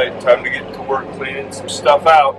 Alright, time to get to work cleaning some stuff out.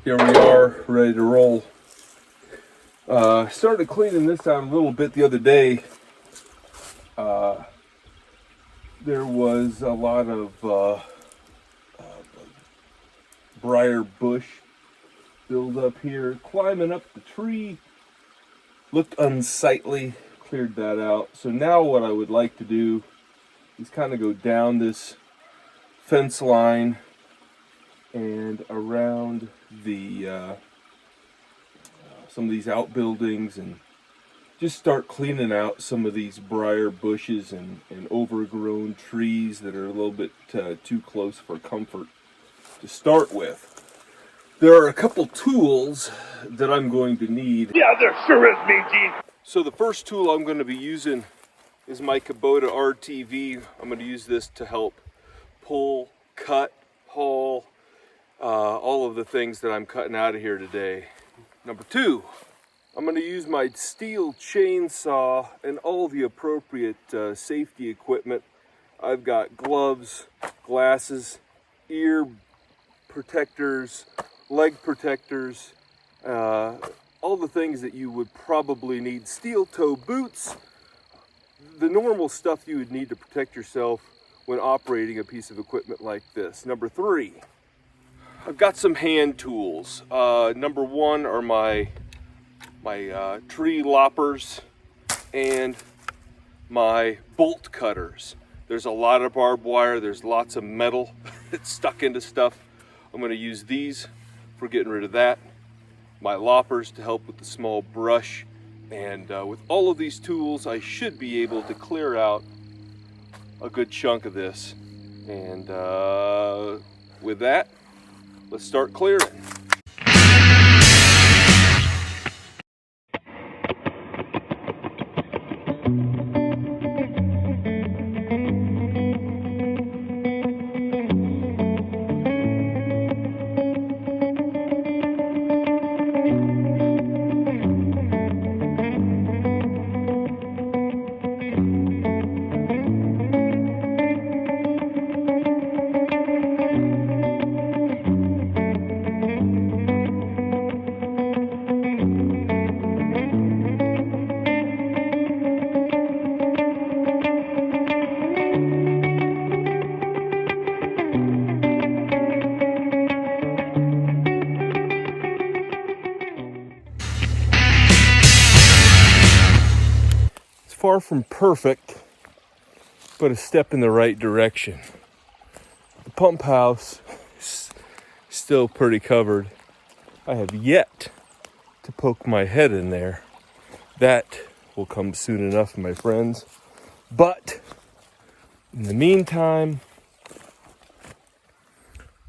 Here we are, ready to roll. Started cleaning this out a little bit the other day. There was a lot of brier bush build up here. Climbing up the tree, looked unsightly, cleared that out. So now what I would like to do is kind of go down this fence line and around the some of these outbuildings and just start cleaning out some of these briar bushes and overgrown trees that are a little bit too close for comfort to start with. There are a couple tools that I'm going to need. Yeah, there sure is, BG. So the first tool I'm going to be using is my Kubota RTV. I'm going to use this to help pull, cut, haul, all of the things that I'm cutting out of here today. Number two, I'm going to use my steel chainsaw and all the appropriate safety equipment. I've got gloves, glasses, ear protectors, leg protectors, all the things that you would probably need. Steel toe boots, the normal stuff you would need to protect yourself when operating a piece of equipment like this. Number three, I've got some hand tools. Number one are my tree loppers and my bolt cutters. There's a lot of barbed wire, there's lots of metal that's stuck into stuff. I'm going to use these for getting rid of that. My loppers to help with the small brush. And with all of these tools, I should be able to clear out a good chunk of this. And with that, let's start clearing. Far from perfect, but a step in the right direction. The pump house is still pretty covered. I have yet to poke my head in there. That will come soon enough, my friends. But in the meantime,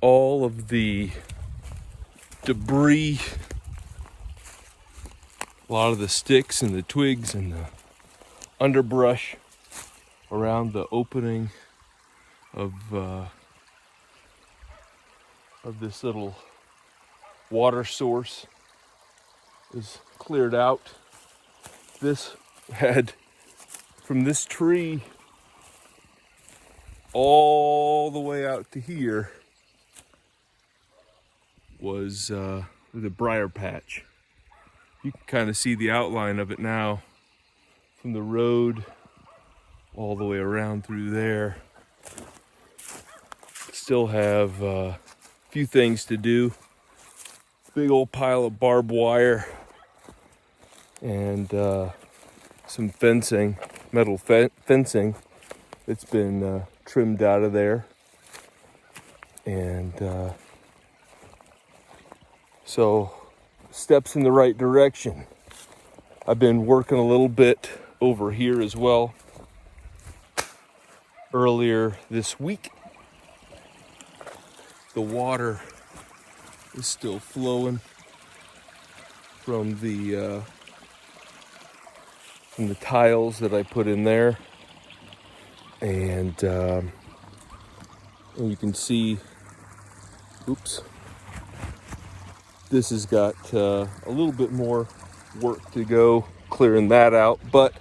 all of the debris, a lot of the sticks and the twigs and the underbrush around the opening of this little water source is cleared out. This had, from this tree all the way out to here, was the brier patch. You can kind of see the outline of it now from the road all the way around through there. Still have a few things to do. Big old pile of barbed wire and some fencing, metal fencing that's been trimmed out of there. And so steps in the right direction. I've been working a little bit over here as well. Earlier this week, the water is still flowing from the tiles that I put in there, and you can see, oops, this has got a little bit more work to go clearing that out, but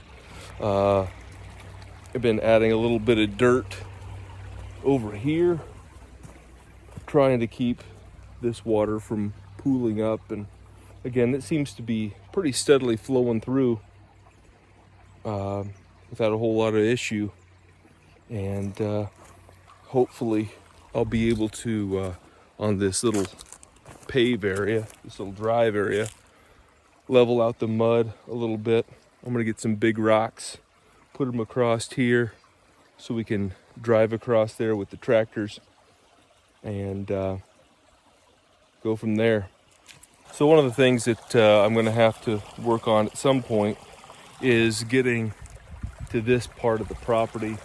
I've been adding a little bit of dirt over here, trying to keep this water from pooling up. And again, it seems to be pretty steadily flowing through without a whole lot of issue. And hopefully I'll be able to, on this little pave area, this little drive area, level out the mud a little bit. I'm gonna get some big rocks, put them across here so we can drive across there with the tractors and go from there. So one of the things that I'm gonna have to work on at some point is getting to this part of the property.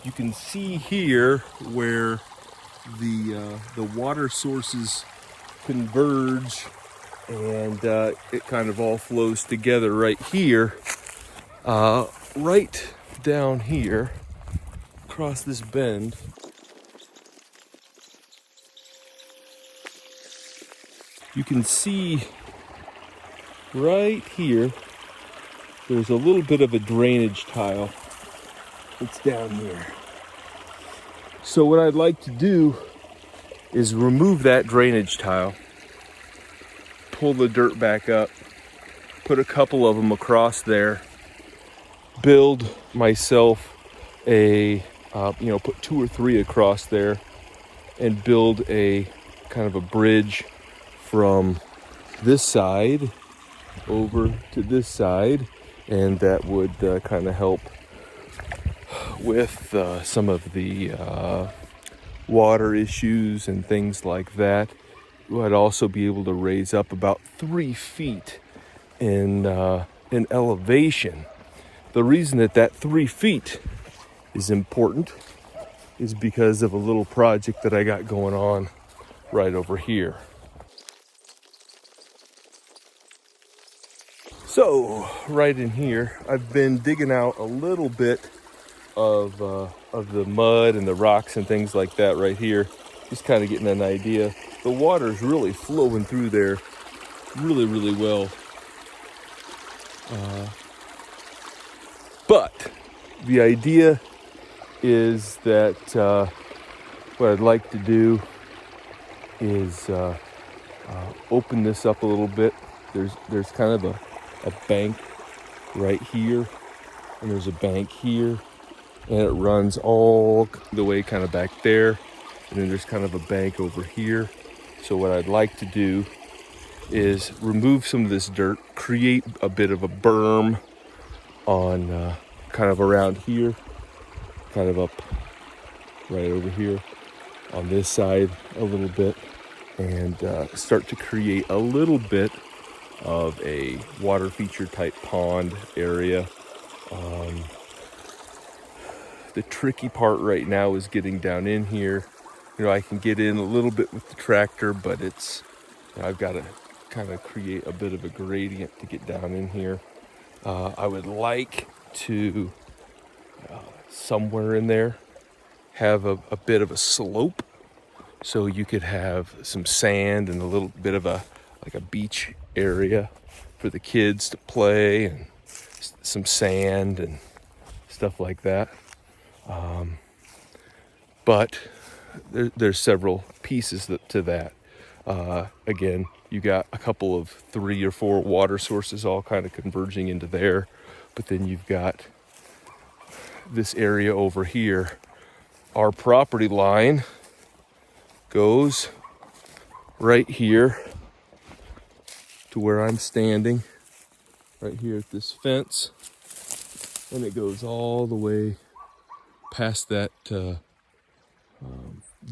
You can see here where the water sources converge, and it kind of all flows together right here. Right down here, across this bend, you can see right here, there's a little bit of a drainage tile that's down here. So what I'd like to do is remove that drainage tile, pull the dirt back up, put a couple of them across there, build myself a, put 2 or 3 across there, and build a kind of a bridge from this side over to this side, and that would kind of help with some of the water issues and things like that. I'd also be able to raise up about 3 feet in elevation. The reason that 3 feet is important is because of a little project that I got going on right over here. So right in here, I've been digging out a little bit of the mud and the rocks and things like that right here, just kind of getting an idea. The water's really flowing through there really, really well. But the idea is that what I'd like to do is open this up a little bit. There's kind of a bank right here, and there's a bank here, and it runs all the way kind of back there, and then there's kind of a bank over here. So what I'd like to do is remove some of this dirt, create a bit of a berm on kind of around here, kind of up right over here on this side a little bit, and start to create a little bit of a water feature type pond area. The tricky part right now is getting down in here. I can get in a little bit with the tractor, but I've got to kind of create a bit of a gradient to get down in here. I would like to somewhere in there have a bit of a slope, so you could have some sand and a little bit of a beach area for the kids to play, and some sand and stuff like that. But there's several pieces to that. Again, you got a couple of 3 or 4 water sources all kind of converging into there, but then you've got this area over here. Our property line goes right here to where I'm standing, right here at this fence, and it goes all the way past that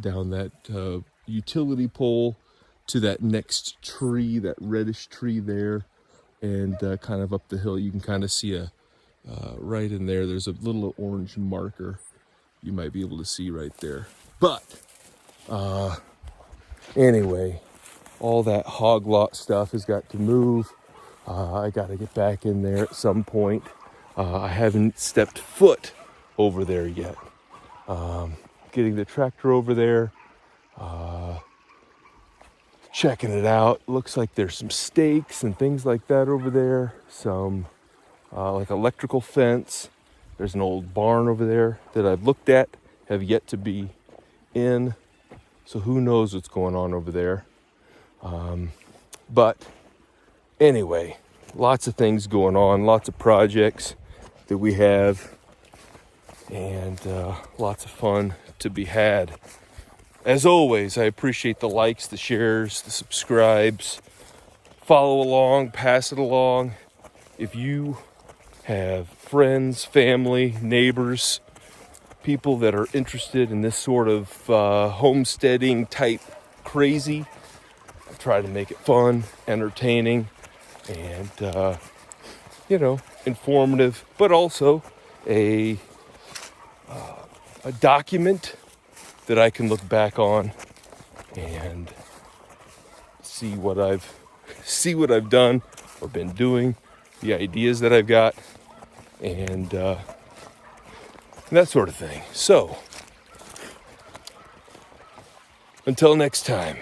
down that utility pole to that next tree, that reddish tree there, and kind of up the hill. You can kind of see right in there, there's a little orange marker you might be able to see right there. But anyway, all that hog lot stuff has got to move. I got to get back in there at some point. I haven't stepped foot over there yet. Getting the tractor over there, checking it out. Looks like there's some stakes and things like that over there. Some like electrical fence. There's an old barn over there that I've looked at, have yet to be in. So who knows what's going on over there. But anyway, lots of things going on, lots of projects that we have, and lots of fun to be had. As always, I appreciate the likes, the shares, the subscribes. Follow along, pass it along. If you have friends, family, neighbors, people that are interested in this sort of homesteading type crazy, I try to make it fun, entertaining, and informative, but also a document that I can look back on and see what I've done or been doing, the ideas that I've got, and that sort of thing. So until next time.